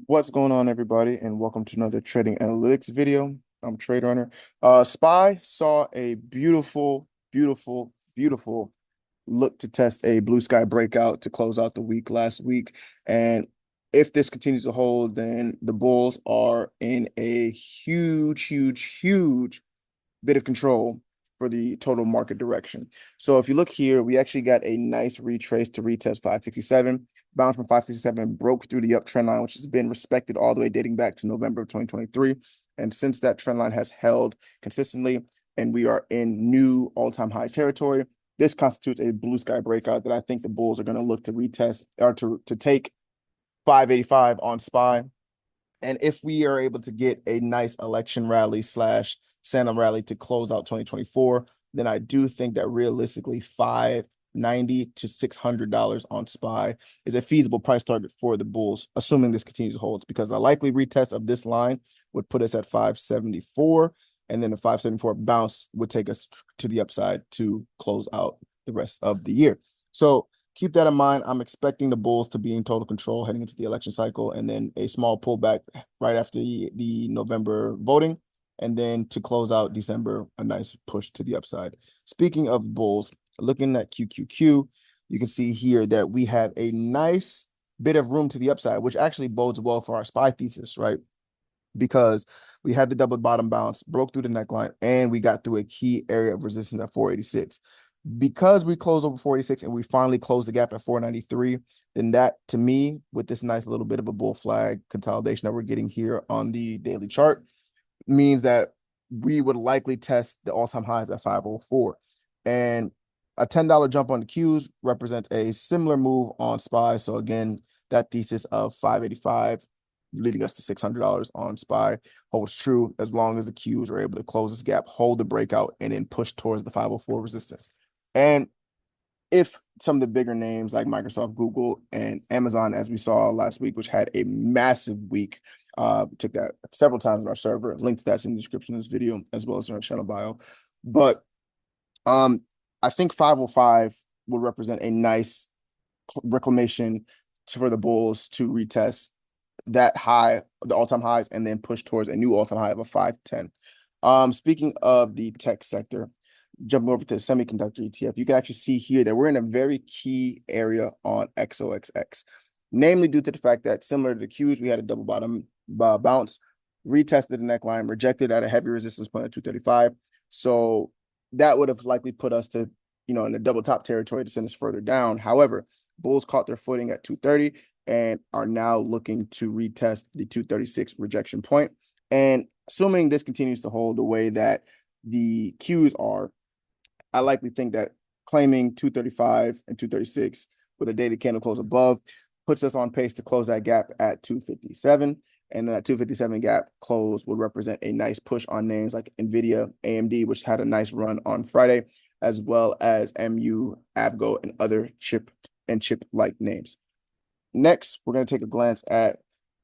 What's going on, everybody, and welcome to another trading analytics video. I'm Trade Runner. SPY saw a beautiful look to test a blue sky breakout to close out the week last week. And if this continues to hold, then the bulls are in a huge bit of control for the total market direction. So if you look here, we actually got a nice retrace to retest 567, bounce from 567, broke through the uptrend line, which has been respected all the way dating back to November of 2023. And since that trend line has held consistently and we are in new all-time high territory, this constitutes a blue sky breakout that I think the bulls are going to look to retest or to take 585 on SPY. And if we are able to get a nice election rally slash Sandom rally to close out 2024, then I do think that realistically 590 to $600 on SPY is a feasible price target for the bulls, assuming this continues to hold, because a likely retest of this line would put us at 574, and then the 574 bounce would take us to the upside to close out the rest of the year. So keep that in mind. I'm expecting the Bulls to be in total control heading into the election cycle, and then a small pullback right after the November voting, and then to close out December, a nice push to the upside. Speaking of bulls, looking at QQQ, you can see here that we have a nice bit of room to the upside, which actually bodes well for our SPY thesis, right? Because we had the double bottom bounce, broke through the neckline, and we got through a key area of resistance at 486. Because we closed over 486 and we finally closed the gap at 493, then that, to me, with this nice little bit of a bull flag consolidation that we're getting here on the daily chart, means that we would likely test the all-time highs at 504. And a $10 jump on the Qs represents a similar move on SPY. So again, that thesis of 585 leading us to $600 on SPY holds true as long as the Qs are able to close this gap, hold the breakout, and then push towards the 504 resistance. And if some of the bigger names like Microsoft, Google, and Amazon, as we saw last week, which had a massive week, took that several times on our server. Link to that's in the description of this video, as well as in our channel bio. But um, I think 505 would represent a nice reclamation for the Bulls to retest that high, the all-time highs, and then push towards a new all-time high of a 510. Speaking of the tech sector, jumping over to the semiconductor ETF, you can actually see here that we're in a very key area on XOXX, namely due to the fact that similar to the Qs, we had a double bottom bounce, retested the neckline, rejected at a heavy resistance point at 235. So that would have likely put us to, in the double top territory to send us further down. However, bulls caught their footing at 230 and are now looking to retest the 236 rejection point. And assuming this continues to hold the way that the Qs are, I likely think that claiming 235 and 236 with a daily candle close above puts us on pace to close that gap at 257. And then that 257 gap close would represent a nice push on names like NVIDIA, AMD, which had a nice run on Friday, as well as MU, Avgo, and other chip-like names. Next, we're going to take a glance at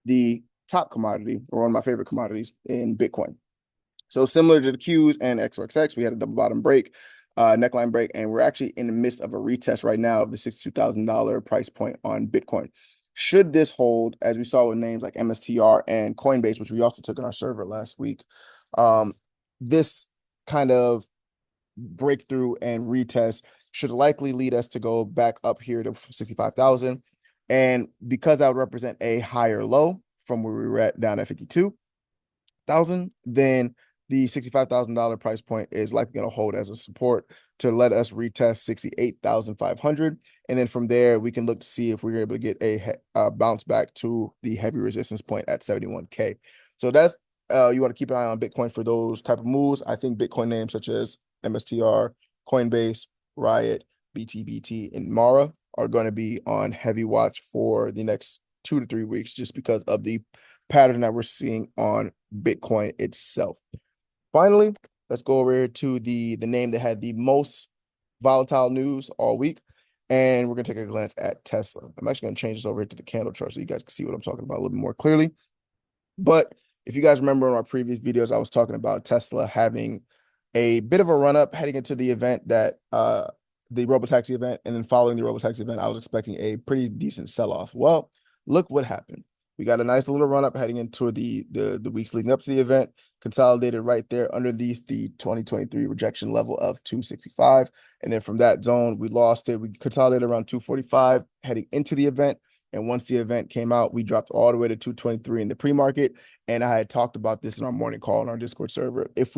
the top commodity, or one of my favorite commodities, in Bitcoin. So similar to the Qs and XOXX, we had a double bottom break, neckline break, and we're actually in the midst of a retest right now of the $62,000 price point on Bitcoin. Should this hold, as we saw with names like MSTR and Coinbase, which we also took on our server last week, this kind of breakthrough and retest should likely lead us to go back up here to 65,000. And because that would represent a higher low from where we were at down at 52,000, then the $65,000 price point is likely going to hold as a support to let us retest 68,500. And then from there, we can look to see if we're able to get a bounce back to the heavy resistance point at 71K. So that's, you want to keep an eye on Bitcoin for those type of moves. I think Bitcoin names such as MSTR, Coinbase, Riot, BTBT, and Mara are going to be on heavy watch for the next 2 to 3 weeks, just because of the pattern that we're seeing on Bitcoin itself. Finally, let's go over here to the name that had the most volatile news all week, and we're going to take a glance at Tesla. I'm actually going to change this over here to the candle chart so you guys can see what I'm talking about a little bit more clearly. But if you guys remember in our previous videos, I was talking about Tesla having a bit of a run up heading into the event that the Robotaxi event, and then following the Robotaxi event, I was expecting a pretty decent sell-off. Well, look what happened. We got a nice little run up heading into the weeks leading up to the event, consolidated right there underneath the 2023 rejection level of 265. And then from that zone, we lost it. We consolidated around 245 heading into the event. And once the event came out, we dropped all the way to 223 in the pre-market. And I had talked about this in our morning call on our Discord server. If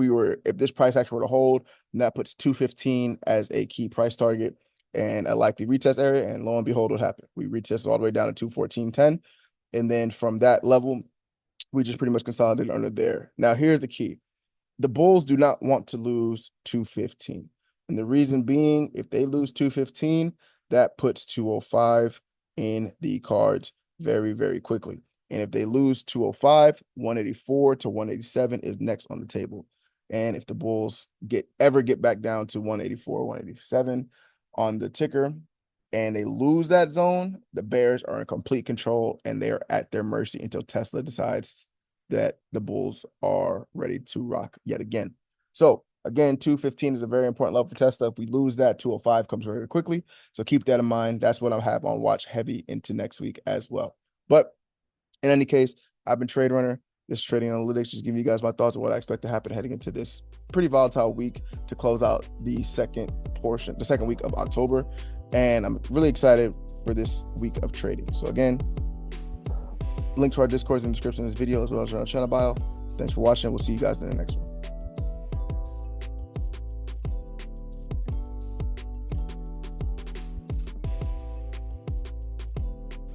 this price action were to hold, that puts 215 as a key price target and a likely retest area. And lo and behold, what happened? We retested all the way down to 214.10. And then from that level, we just pretty much consolidated under there. Now, here's the key. The Bulls do not want to lose 215. And the reason being, if they lose 215, that puts 205 in the cards very, very quickly. And if they lose 205, 184 to 187 is next on the table. And if the Bulls ever get back down to 184, 187 on the ticker, and they lose that zone, the Bears are in complete control and they are at their mercy until Tesla decides that the Bulls are ready to rock yet again. So again, 215 is a very important level for Tesla. If we lose that, 205 comes very quickly. So keep that in mind. That's what I have on watch heavy into next week as well. But in any case, I've been Trade Runner. This is Trading Analytics, just giving you guys my thoughts on what I expect to happen heading into this pretty volatile week to close out the second week of October. And I'm really excited for this week of trading. So again, link to our Discord is in the description of this video as well as our channel bio. Thanks for watching. We'll see you guys in the next one.